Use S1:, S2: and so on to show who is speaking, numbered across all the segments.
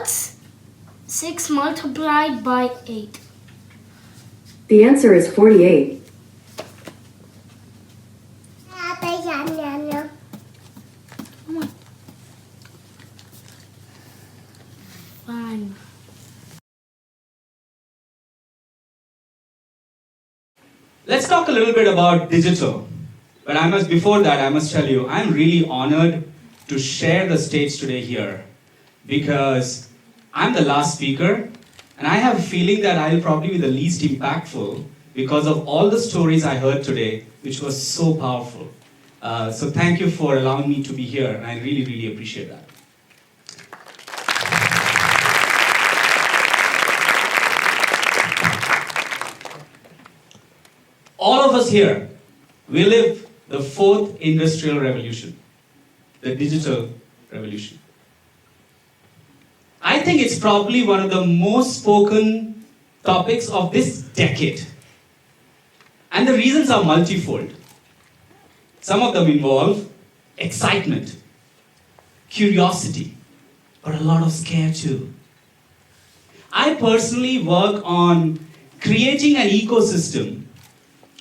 S1: What's 6 multiplied by 8?
S2: The answer is 48.
S1: Fine.
S3: Let's talk a little bit about digital. But before that, I must tell you, I'm really honored to share the stage today here because I'm the last speaker and I have a feeling that I'll probably be the least impactful because of all the stories I heard today, which was so powerful. So thank you for allowing me to be here, and I really, really appreciate that. All of us here, we live the fourth industrial revolution, the digital revolution. I think it's probably one of the most spoken topics of this decade. And the reasons are multifold. Some of them involve excitement, curiosity, but a lot of scare too. I personally work on creating an ecosystem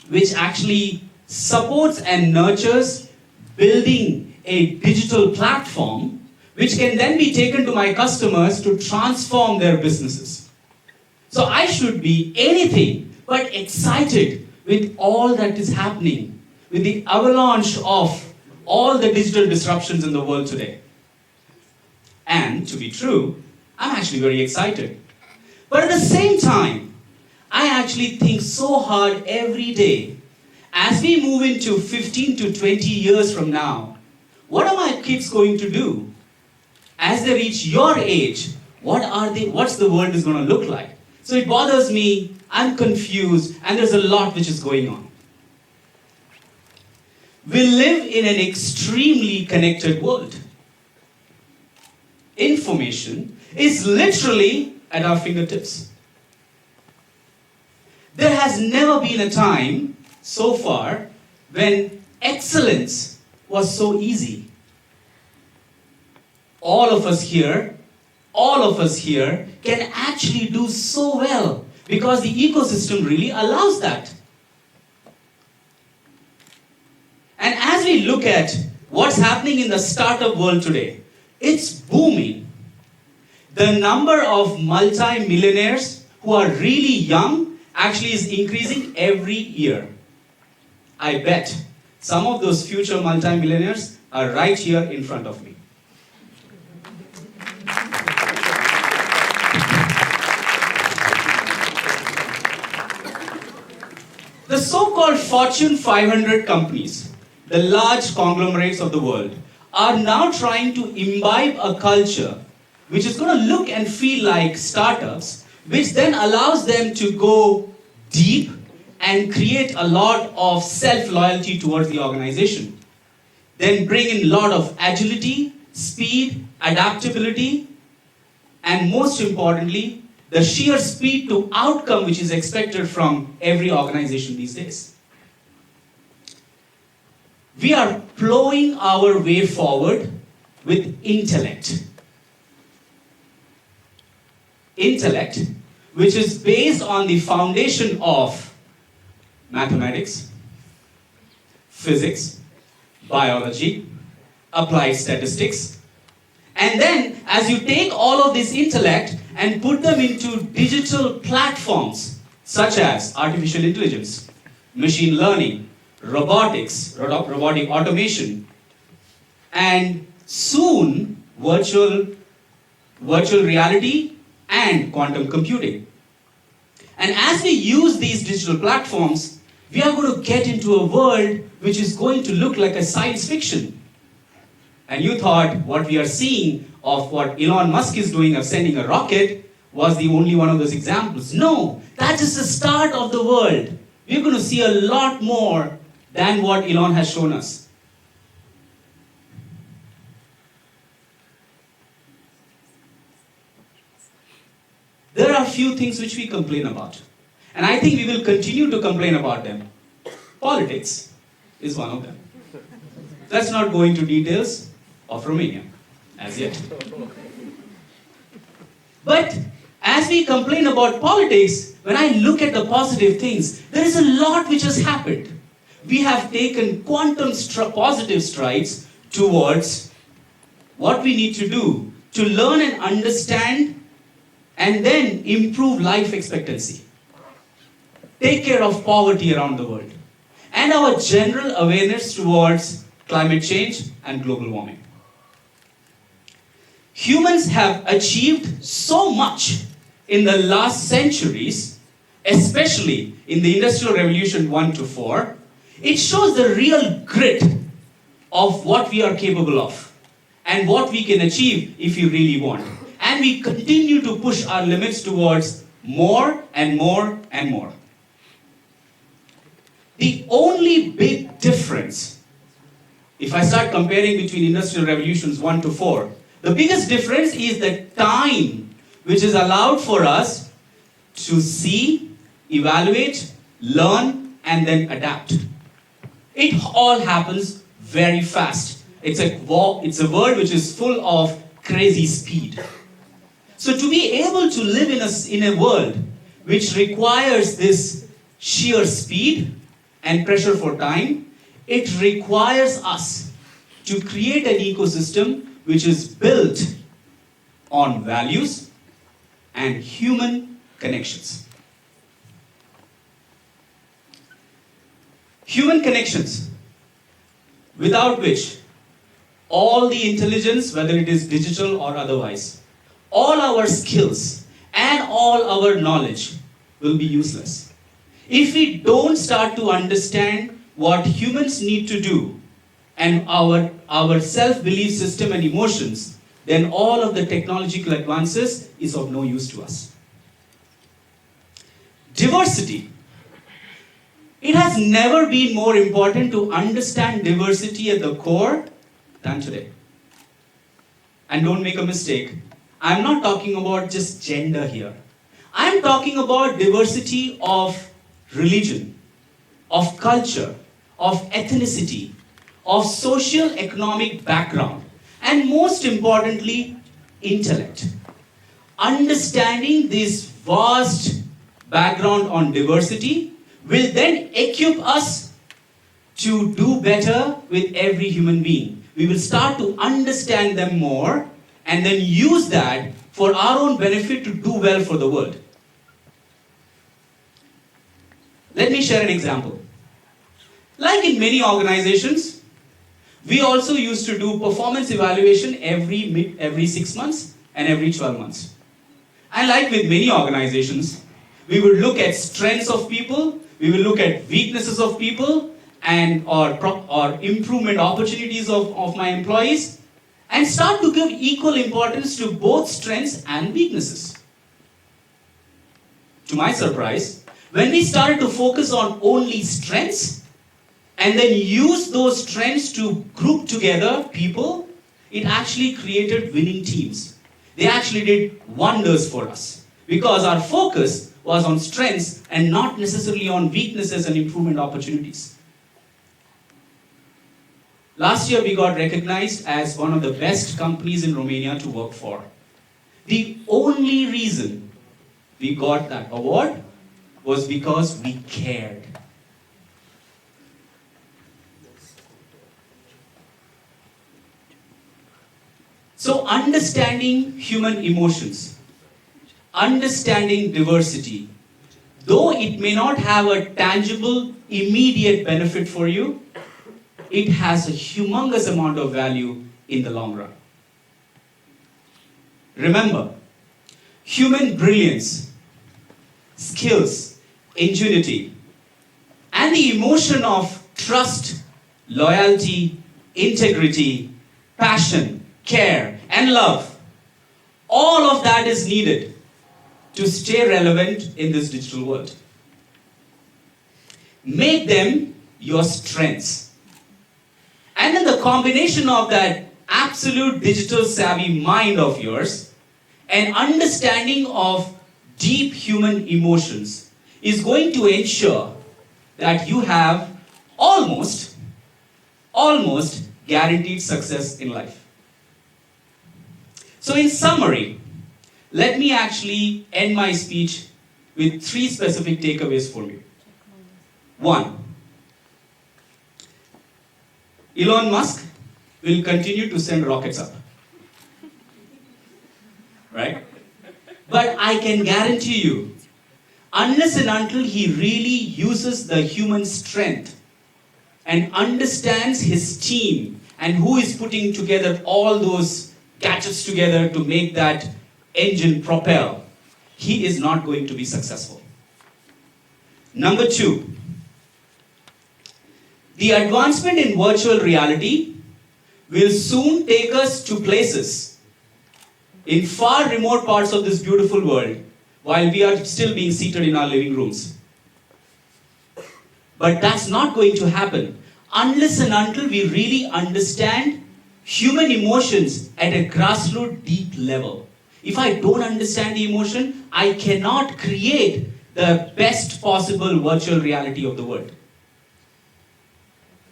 S3: which actually supports and nurtures building a digital platform which can then be taken to my customers to transform their businesses. So I should be anything but excited with all that is happening, with the avalanche of all the digital disruptions in the world today. And to be true, I'm actually very excited. But at the same time, I actually think so hard every day. As we move into 15 to 20 years from now, what are my kids going to do? As they reach your age, what's the world is going to look like? So it bothers me, I'm confused, and there's a lot which is going on. We live in an extremely connected world. Information is literally at our fingertips. There has never been a time so far when excellence was so easy. All of us here can actually do so well because the ecosystem really allows that. And as we look at what's happening in the startup world today, it's booming. The number of multi-millionaires who are really young actually is increasing every year. I bet some of those future multi-millionaires are right here in front of me. The so-called Fortune 500 companies, the large conglomerates of the world, are now trying to imbibe a culture which is going to look and feel like startups, which then allows them to go deep and create a lot of self-loyalty towards the organization. Then bring in a lot of agility, speed, adaptability, and most importantly, the sheer speed to outcome which is expected from every organization these days. We are plowing our way forward with intellect. Intellect, which is based on the foundation of mathematics, physics, biology, applied statistics. And then, as you take all of this intellect and put them into digital platforms, such as artificial intelligence, machine learning, robotics, robotic automation, and soon virtual reality and quantum computing. And as we use these digital platforms, we are going to get into a world which is going to look like a science fiction. And you thought what we are seeing of what Elon Musk is doing of sending a rocket was the only one of those examples. No, that's just the start of the world. We're going to see a lot more than what Elon has shown us. There are a few things which we complain about. And I think we will continue to complain about them. Politics is one of them. Let's not go into details of Romania as yet. But as we complain about politics, when I look at the positive things, there is a lot which has happened. We have taken quantum positive strides towards what we need to do to learn and understand and then improve life expectancy. Take care of poverty around the world, and our general awareness towards climate change and global warming. Humans have achieved so much in the last centuries, especially in the Industrial Revolution 1 to 4. It shows the real grit of what we are capable of and what we can achieve if we really want. And we continue to push our limits towards more and more and more. The only big difference, if I start comparing between Industrial Revolutions 1 to 4, the biggest difference is the time which is allowed for us to see, evaluate, learn, and then adapt. It all happens very fast. It's a world which is full of crazy speed. So to be able to live in a world which requires this sheer speed and pressure for time, it requires us to create an ecosystem which is built on values and human connections. Human connections, without which all the intelligence, whether it is digital or otherwise, all our skills and all our knowledge will be useless. If we don't start to understand what humans need to do and our self-belief system and emotions, then all of the technological advances is of no use to us. Diversity. It has never been more important to understand diversity at the core than today. And don't make a mistake, I'm not talking about just gender here. I'm talking about diversity of religion, of culture, of ethnicity, of socio-economic background, and most importantly, intellect. Understanding this vast background on diversity will then equip us to do better with every human being. We will start to understand them more and then use that for our own benefit to do well for the world. Let me share an example. Like in many organizations, we also used to do performance evaluation every 6 months and every 12 months. And like with many organizations, we would look at strengths of people, we will look at weaknesses of people, and or improvement opportunities of my employees, and start to give equal importance to both strengths and weaknesses. To my surprise, when we started to focus on only strengths, and then use those strengths to group together people, it actually created winning teams. They actually did wonders for us because our focus was on strengths and not necessarily on weaknesses and improvement opportunities. Last year we got recognized as one of the best companies in Romania to work for. The only reason we got that award was because we cared. So understanding human emotions, understanding diversity, though it may not have a tangible, immediate benefit for you, it has a humongous amount of value in the long run. Remember, human brilliance, skills, ingenuity, and the emotion of trust, loyalty, integrity, passion, care, and love, all of that is needed to stay relevant in this digital world. Make them your strengths. And then the combination of that absolute digital savvy mind of yours and understanding of deep human emotions is going to ensure that you have almost guaranteed success in life. So in summary, let me actually end my speech with 3 specific takeaways for you. 1. Elon Musk will continue to send rockets up. Right? But I can guarantee you, unless and until he really uses the human strength and understands his team and who is putting together all those gadgets together to make that engine propel, he is not going to be successful. Number 2, the advancement in virtual reality will soon take us to places in far remote parts of this beautiful world while we are still being seated in our living rooms. But that's not going to happen unless and until we really understand human emotions at a grassroots deep level. If I don't understand the emotion, I cannot create the best possible virtual reality of the world.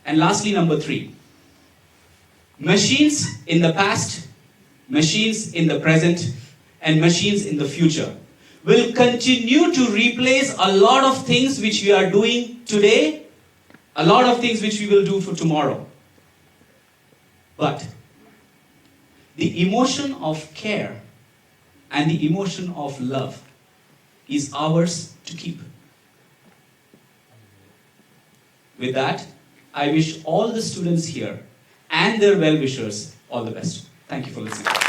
S3: And lastly, number 3. Machines in the past, machines in the present, and machines in the future will continue to replace a lot of things which we are doing today, a lot of things which we will do for tomorrow. But the emotion of care and the emotion of love is ours to keep. With that, I wish all the students here and their well-wishers all the best. Thank you for listening.